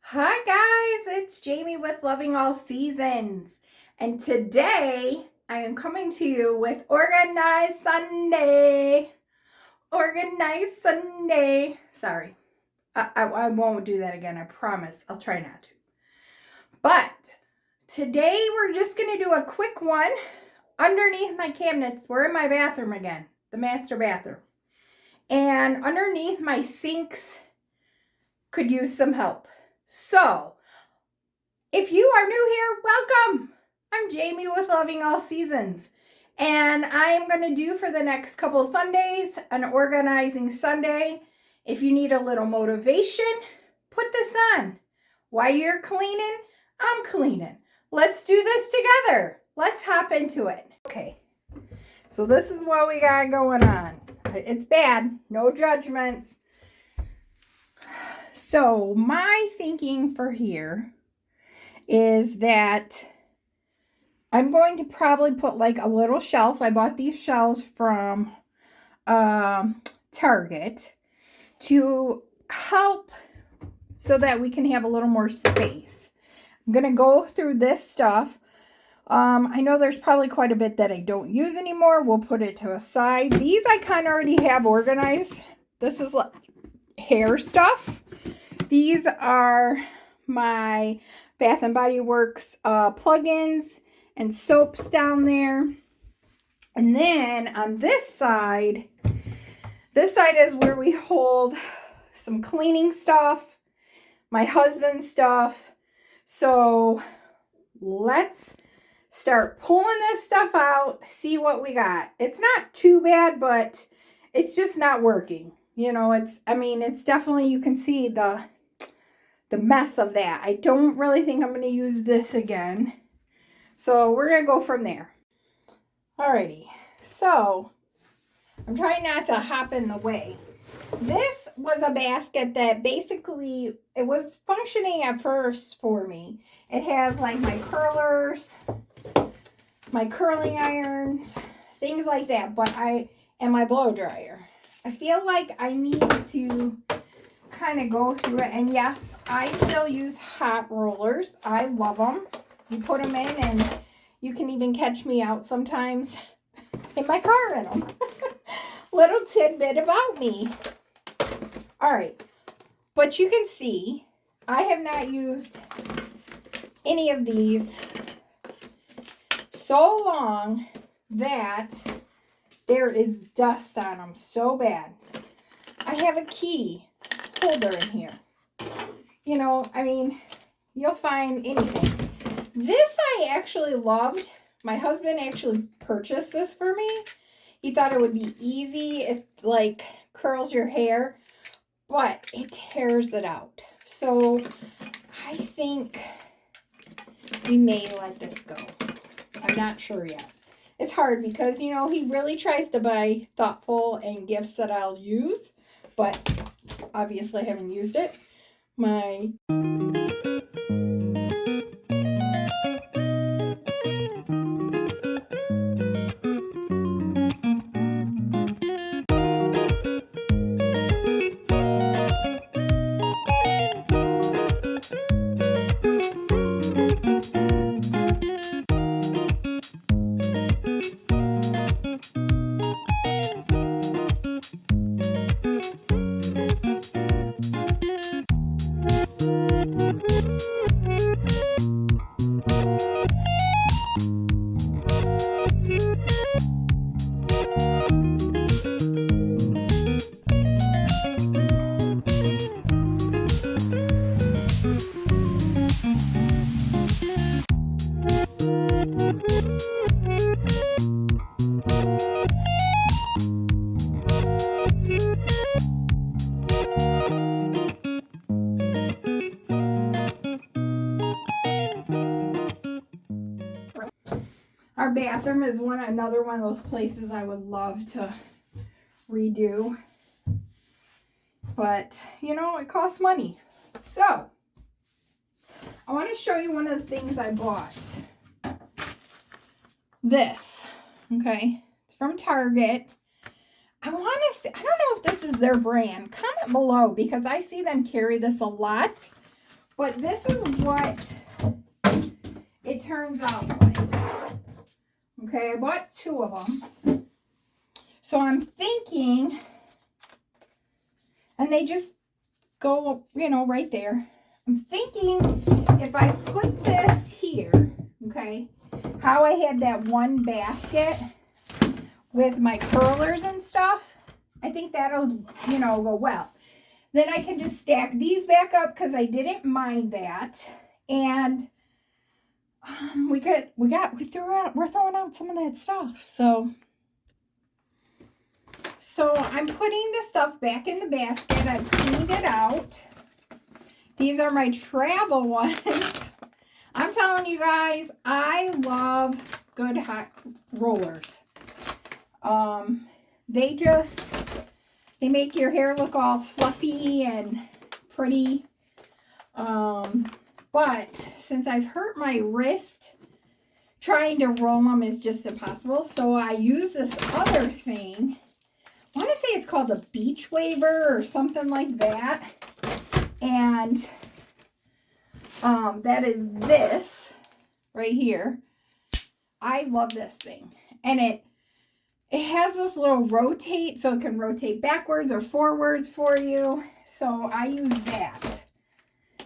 Hi guys, it's Jamie with Loving All Seasons, and today I am coming to you with Organized Sunday. Organized Sunday. Sorry, I won't do that again, I promise. I'll try not to. But today we're just going to do a quick one underneath my cabinets. We're in my bathroom again, the master bathroom. And underneath my sinks could use some help. So, if you are new here, welcome. I'm Jamie with Loving All Seasons. And I am going to do for the next couple Sundays an organizing Sunday. If you need a little motivation, put this on. While you're cleaning, I'm cleaning. Let's do this together. Let's hop into it. Okay, so this is what we got going on. It's bad, no judgments. So my thinking for here is that I'm going to probably put like a little shelf. I bought these shelves from Target to help so that we can have a little more space. I'm going to go through this stuff. I know there's probably quite a bit that I don't use anymore. We'll put it to a side. These I kind of already have organized. This is like hair stuff. These are my Bath and Body Works plugins and soaps down there. And then on this side is where we hold some cleaning stuff, my husband's stuff. So let's start pulling this stuff out, see what we got. It's not too bad, but it's just not working. You know, it's definitely, you can see the mess of that. I don't really think I'm going to use this again. So we're going to go from there. Alrighty. So I'm trying not to hop in the way. This was a basket that basically, it was functioning at first for me. It has like my curlers, my curling irons, things like that. And my blow dryer. I feel like I need to kind of go through it. And yes, I still use hot rollers. I love them. You put them in and you can even catch me out sometimes in my car in them. Little tidbit about me. All right. But you can see I have not used any of these so long that there is dust on them so bad. I have a key holder in here. You know, I mean, you'll find anything. This I actually loved. My husband actually purchased this for me. He thought it would be easy. It like curls your hair, but it tears it out. So I think we may let this go. I'm not sure yet. It's hard because, you know, he really tries to buy thoughtful and gifts that I'll use, but obviously I haven't used it. Our bathroom is another one of those places I would love to redo. But, you know, it costs money. So, I want to show you one of the things I bought. This, okay? It's from Target. I want to see, I don't know if this is their brand. Comment below because I see them carry this a lot. But this is what it turns out like. Okay, I bought 2 of them. So I'm thinking, and they just go, you know, right there. I'm thinking if I put this here, okay, how I had that one basket with my curlers and stuff, I think that'll, you know, go well. Then I can just stack these back up because I didn't mind that. And we're throwing out some of that stuff. So I'm putting the stuff back in the basket. I've cleaned it out. These are my travel ones. I'm telling you guys, I love Good Hot Rollers. They make your hair look all fluffy and pretty. But since I've hurt my wrist, trying to roll them is just impossible. So I use this other thing. I want to say it's called a beach waver or something like that. And that is this right here. I love this thing. And it has this little rotate, so it can rotate backwards or forwards for you. So I use that.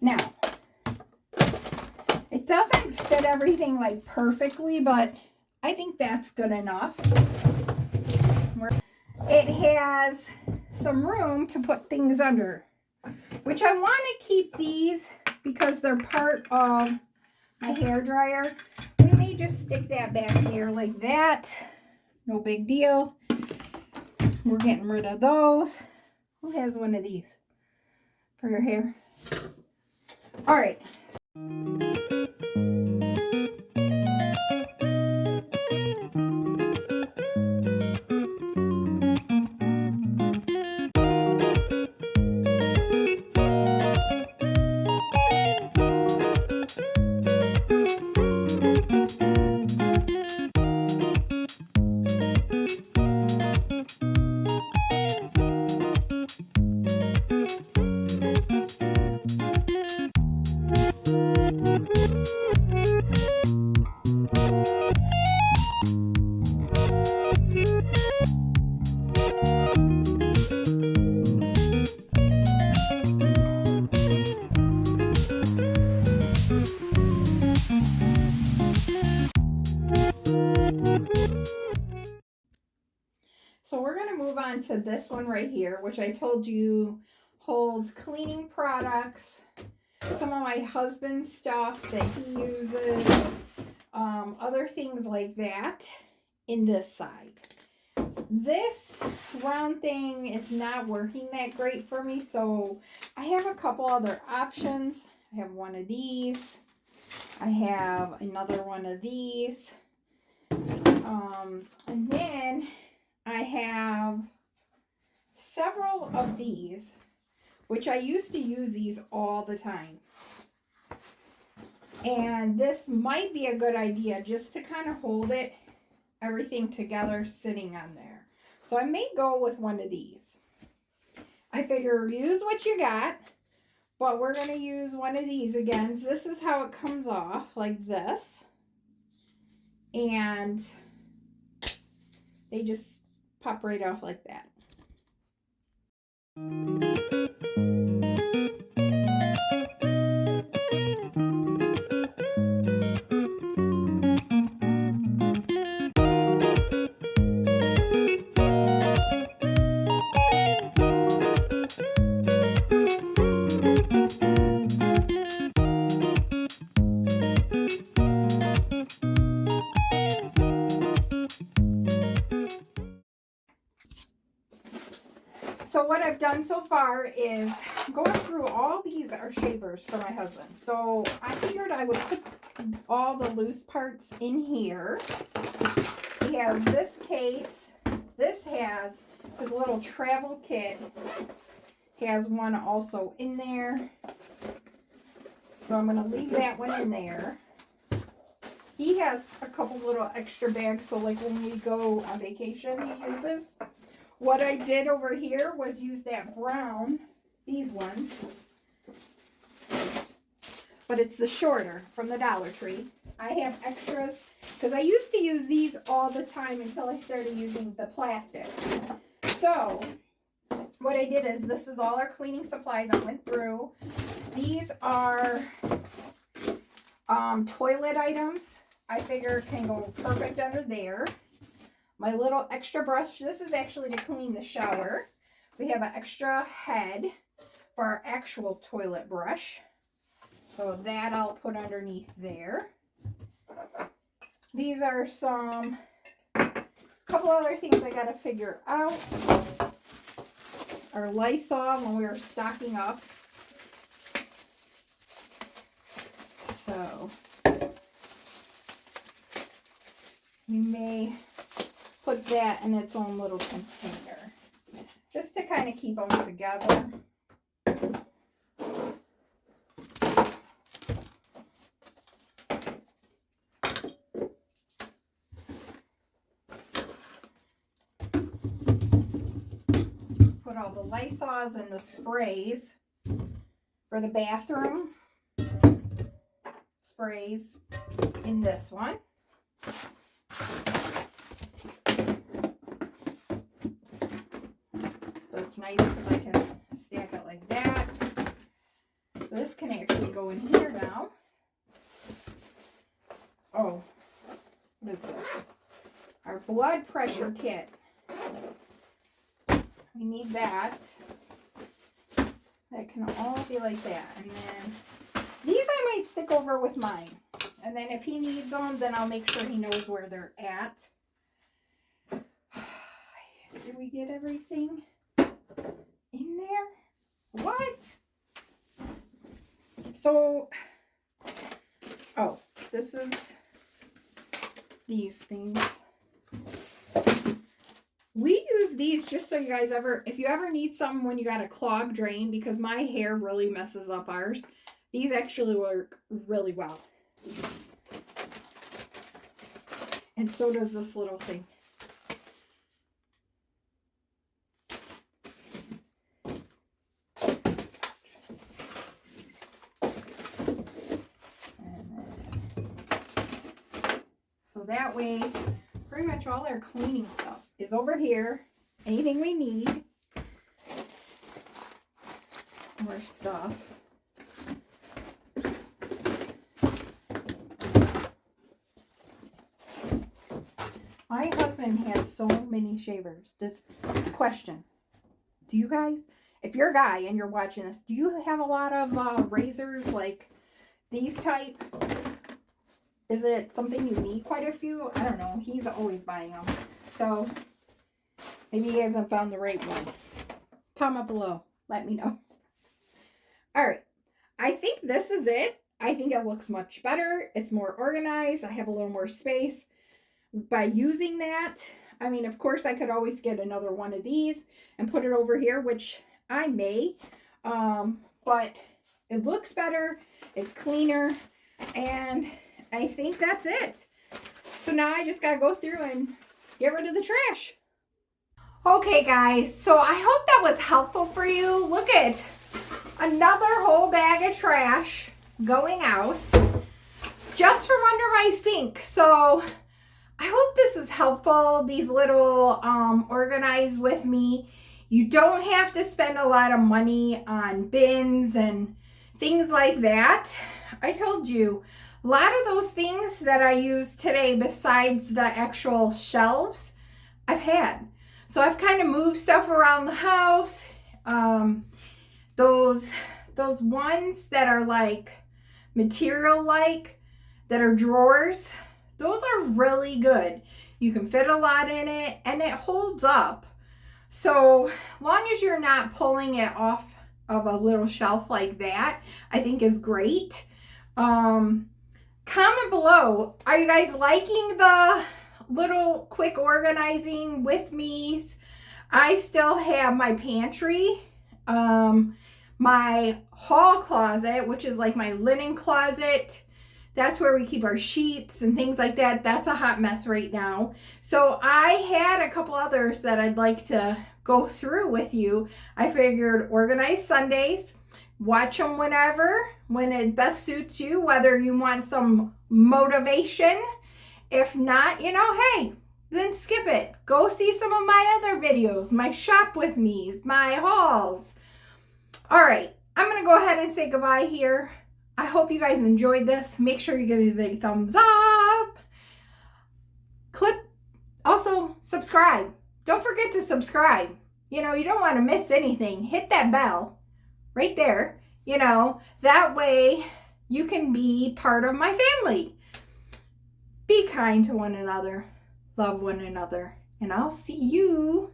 Now, it doesn't fit everything like perfectly, but I think that's good enough. It has some room to put things under, which I want to keep these because they're part of my hair dryer. We may just stick that back here like that. No big deal. We're getting rid of those. Who has one of these for your hair? All right. So we're going to move on to this one right here, which I told you holds cleaning products, some of my husband's stuff that he uses, other things like that in this side. This round thing is not working that great for me, so I have a couple other options. I have one of these. I have another one of these. And then I have several of these, which I used to use these all the time. And this might be a good idea just to kind of hold it, everything together sitting on there. So I may go with one of these. I figure use what you got, but we're going to use one of these again. This is how it comes off, like this. And they just pop right off like that. So what I've done so far is going through all these are shavers for my husband. So I figured I would put all the loose parts in here. He has this case. This has his little travel kit. He has one also in there. So I'm going to leave that one in there. He has a couple little extra bags. So like when we go on vacation, he uses. What I did over here was use that brown, these ones, but it's the shorter from the Dollar Tree. I have extras because I used to use these all the time until I started using the plastic. So what I did is, this is all our cleaning supplies I went through. These are toilet items. I figure can go perfect under there. My little extra brush. This is actually to clean the shower. We have an extra head for our actual toilet brush. So that I'll put underneath there. These are some, couple other things I got to figure out. Our Lysol when we were stocking up. So we may put that in its own little container just to kind of keep them together. Put all the Lysols and the sprays for the bathroom. Sprays in this one. That's nice because I can stack it like that. This can actually go in here now. Oh, what is this? Our blood pressure kit. We need that. That can all be like that. And then these I might stick over with mine. And then if he needs them, then I'll make sure he knows where they're at. Did we get everything in there? What? So, oh, this is these things. We use these just so you guys if you ever need something when you got a clogged drain, because my hair really messes up ours. These actually work really well. And so does this little thing. So that way, pretty much all our cleaning stuff is over here. Anything we need. More stuff. My husband has so many shavers. Just question. Do you guys, if you're a guy and you're watching this, do you have a lot of razors like these type? Is it something you need quite a few? I don't know. He's always buying them. So maybe he hasn't found the right one. Comment below. Let me know. All right. I think this is it. I think it looks much better. It's more organized. I have a little more space. By using that, I mean, of course, I could always get another one of these and put it over here, which I may. But it looks better. It's cleaner. And I think that's it. So now I just got to go through and get rid of the trash. Okay, guys. So I hope that was helpful for you. Look at another whole bag of trash going out just from under my sink. So I hope this is helpful. These little organize with me. You don't have to spend a lot of money on bins and things like that. I told you, a lot of those things that I use today besides the actual shelves, I've had. So I've kind of moved stuff around the house. Those ones that are like material like, that are drawers, those are really good. You can fit a lot in it and it holds up. So long as you're not pulling it off of a little shelf like that, I think is great. Comment below. Are you guys liking the little quick organizing with me? I still have my pantry, my hall closet, which is like my linen closet. That's where we keep our sheets and things like that. That's a hot mess right now. So I had a couple others that I'd like to go through with you. I figured organize Sundays, Watch them when it best suits you, whether you want some motivation. If not, hey, then skip it. Go see some of my other videos, my shop with me's, my hauls. All right, I'm going to go ahead and say goodbye here. I hope you guys enjoyed this. Make sure you give me a big thumbs up. Also, subscribe. Don't forget to subscribe. You don't want to miss anything. Hit that bell right there. That way you can be part of my family. Be kind to one another. Love one another. And I'll see you